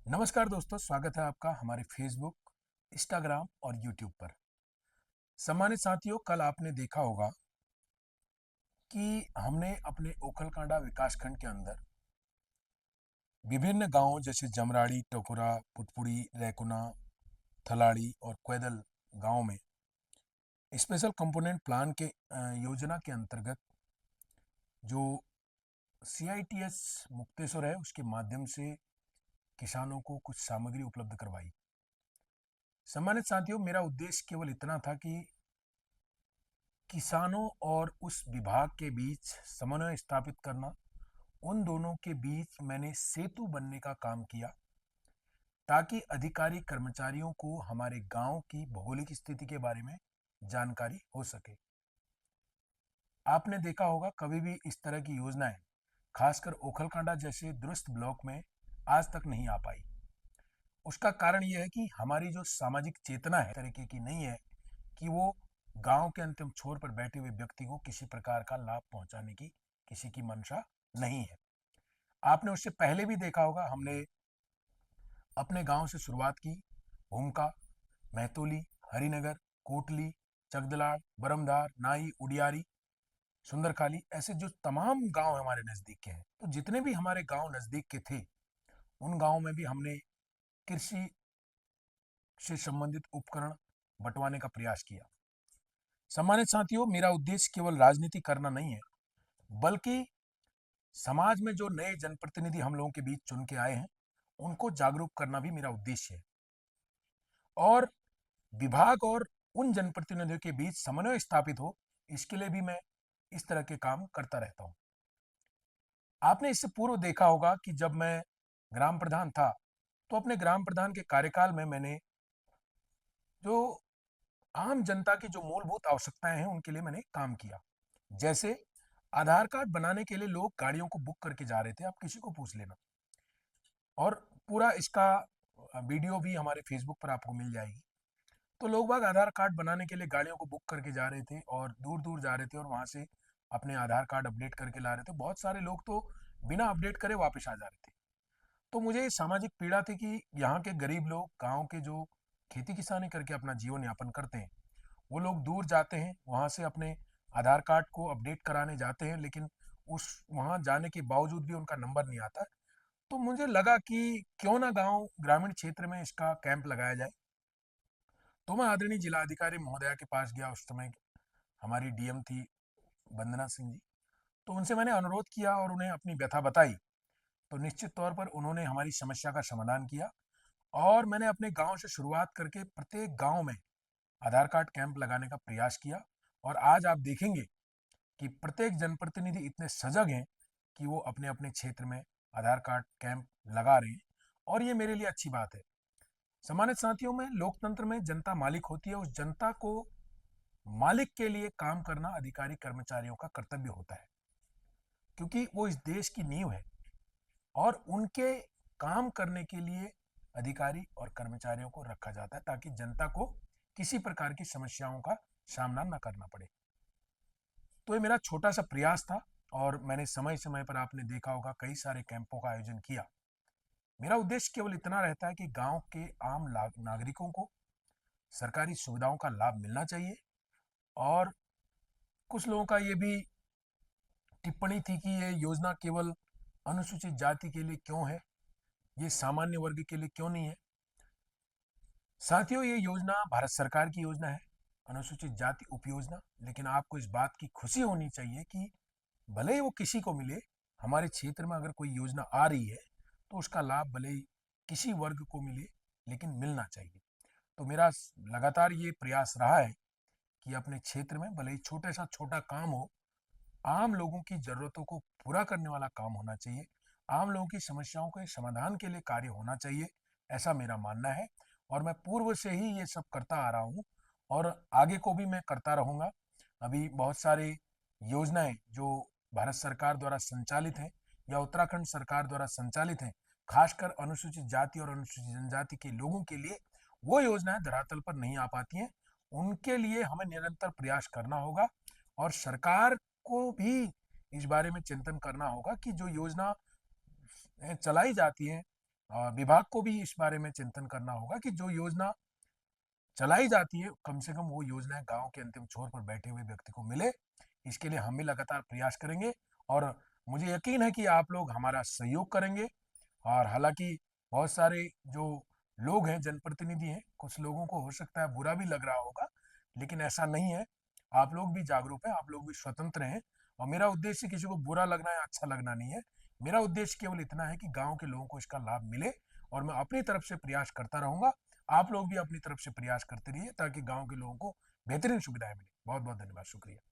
नमस्कार दोस्तों, स्वागत है आपका हमारे फेसबुक, इंस्टाग्राम और यूट्यूब पर। सम्मानित साथियों, कल आपने देखा होगा कि हमने अपने ओखलकांडा विकासखंड के अंदर विभिन्न गांवों जैसे जमराड़ी, टोकुरा, पुटपुड़ी, रैकुना, थलाड़ी और क्वेदल गांव में स्पेशल कंपोनेंट प्लान के योजना के अंतर्गत जो CITS मुक्तेश्वर है उसके माध्यम से किसानों को कुछ सामग्री उपलब्ध करवाई। सम्मानित साथियों, मेरा उद्देश्य केवल इतना था कि किसानों और उस विभाग के बीच समन्वय स्थापित करना। उन दोनों के बीच मैंने सेतु बनने का काम किया ताकि अधिकारी कर्मचारियों को हमारे गांव की भौगोलिक स्थिति के बारे में जानकारी हो सके। आपने देखा होगा कभी भी इस तरह की योजनाएं खासकर ओखलकांडा जैसे दुरुस्त ब्लॉक में आज तक नहीं आ पाई। उसका कारण यह है कि हमारी जो सामाजिक चेतना है तरीके की नहीं है कि वो गांव के अंतिम छोर पर बैठे हुए व्यक्ति को किसी प्रकार का लाभ पहुंचाने की किसी की मंशा नहीं है। आपने उससे पहले भी देखा होगा, हमने अपने गांव से शुरुआत की। भूमका, महतोली, हरिनगर, कोटली, चगदलाड़, बरमदार, नाई, उडियारी, सुंदरखाली, ऐसे जो तमाम गांव हमारे नज़दीक के हैं, तो जितने भी हमारे गांव नज़दीक के थे उन गांव में भी हमने कृषि से संबंधित उपकरण बंटवाने का प्रयास किया। सम्मानित साथियों, मेरा उद्देश्य केवल राजनीति करना नहीं है, बल्कि समाज में जो नए जनप्रतिनिधि हम लोगों के बीच चुन के आए हैं उनको जागरूक करना भी मेरा उद्देश्य है। और विभाग और उन जनप्रतिनिधियों के बीच समन्वय स्थापित हो, इसके लिए भी मैं इस तरह के काम करता रहता हूं। आपने इससे पूर्व देखा होगा कि जब मैं ग्राम प्रधान था तो अपने ग्राम प्रधान के कार्यकाल में मैंने जो आम जनता की जो मूलभूत आवश्यकताएं हैं उनके लिए मैंने काम किया। जैसे आधार कार्ड बनाने के लिए लोग गाड़ियों को बुक करके जा रहे थे, आप किसी को पूछ लेना। और पूरा इसका वीडियो भी हमारे फेसबुक पर आपको मिल जाएगी। तो लोग बाग आधार कार्ड बनाने के लिए गाड़ियों को बुक करके जा रहे थे और दूर दूर जा रहे थे और वहाँ से अपने आधार कार्ड अपडेट करके ला रहे थे। बहुत सारे लोग तो बिना अपडेट करे वापस आ जा रहे थे। तो मुझे ये सामाजिक पीड़ा थी कि यहाँ के गरीब लोग, गाँव के जो खेती किसानी करके अपना जीवन यापन करते हैं, वो लोग दूर जाते हैं, वहाँ से अपने आधार कार्ड को अपडेट कराने जाते हैं, लेकिन उस वहाँ जाने के बावजूद भी उनका नंबर नहीं आता। तो मुझे लगा कि क्यों ना गांव ग्रामीण क्षेत्र में इसका कैंप लगाया जाए। तो मैं आदरणीय जिलाधिकारी महोदया के पास गया। उस समय हमारी DM थी वंदना सिंह जी। तो उनसे मैंने अनुरोध किया और उन्हें अपनी व्यथा बताई। तो निश्चित तौर पर उन्होंने हमारी समस्या का समाधान किया और मैंने अपने गांव से शुरुआत करके प्रत्येक गांव में आधार कार्ड कैंप लगाने का प्रयास किया। और आज आप देखेंगे कि प्रत्येक जनप्रतिनिधि इतने सजग हैं कि वो अपने अपने क्षेत्र में आधार कार्ड कैंप लगा रहे हैं, और ये मेरे लिए अच्छी बात है। सम्मानित साथियों, में लोकतंत्र में जनता मालिक होती है। उस जनता को मालिक के लिए काम करना अधिकारी कर्मचारियों का कर्तव्य होता है, क्योंकि वो इस देश की नींव है। और उनके काम करने के लिए अधिकारी और कर्मचारियों को रखा जाता है ताकि जनता को किसी प्रकार की समस्याओं का सामना न करना पड़े। तो ये मेरा छोटा सा प्रयास था और मैंने समय समय पर, आपने देखा होगा, कई सारे कैंपों का आयोजन किया। मेरा उद्देश्य केवल इतना रहता है कि गांव के आम नागरिकों को सरकारी सुविधाओं का लाभ मिलना चाहिए। और कुछ लोगों का ये भी टिप्पणी थी कि ये योजना केवल अनुसूचित जाति के लिए क्यों है, ये सामान्य वर्ग के लिए क्यों नहीं है। साथियों, ये योजना भारत सरकार की योजना है, अनुसूचित जाति उपयोजना। लेकिन आपको इस बात की खुशी होनी चाहिए कि भले ही वो किसी को मिले, हमारे क्षेत्र में अगर कोई योजना आ रही है तो उसका लाभ भले ही किसी वर्ग को मिले, लेकिन मिलना चाहिए। तो मेरा लगातार ये प्रयास रहा है कि अपने क्षेत्र में भले ही छोटे सा छोटा काम हो, आम लोगों की ज़रूरतों को पूरा करने वाला काम होना चाहिए, आम लोगों की समस्याओं के समाधान के लिए कार्य होना चाहिए, ऐसा मेरा मानना है। और मैं पूर्व से ही ये सब करता आ रहा हूँ और आगे को भी मैं करता रहूँगा। अभी बहुत सारी योजनाएं जो भारत सरकार द्वारा संचालित हैं या उत्तराखंड सरकार द्वारा संचालित हैं, खासकर अनुसूचित जाति और अनुसूचित जनजाति के लोगों के लिए, वो योजनाएं धरातल पर नहीं आ पाती हैं। उनके लिए हमें निरंतर प्रयास करना होगा और सरकार को भी इस बारे में चिंतन करना होगा कि जो योजना चलाई जाती है विभाग को भी इस बारे में चिंतन करना होगा कि जो योजना चलाई जाती है, कम से कम वो योजनाएँ गाँव के अंतिम छोर पर बैठे हुए व्यक्ति को मिले। इसके लिए हम भी लगातार प्रयास करेंगे और मुझे यकीन है कि आप लोग हमारा सहयोग करेंगे। और हालाँकि बहुत सारे जो लोग हैं, जनप्रतिनिधि हैं, कुछ लोगों को हो सकता है बुरा भी लग रहा होगा, लेकिन ऐसा नहीं है। आप लोग भी जागरूक हैं, आप लोग भी स्वतंत्र हैं और मेरा उद्देश्य किसी को बुरा लगना या अच्छा लगना नहीं है। मेरा उद्देश्य केवल इतना है कि गाँव के लोगों को इसका लाभ मिले और मैं अपनी तरफ से प्रयास करता रहूँगा। आप लोग भी अपनी तरफ से प्रयास करते रहिए ताकि गाँव के लोगों को बेहतरीन सुविधाएँ मिलें। बहुत-बहुत धन्यवाद, शुक्रिया।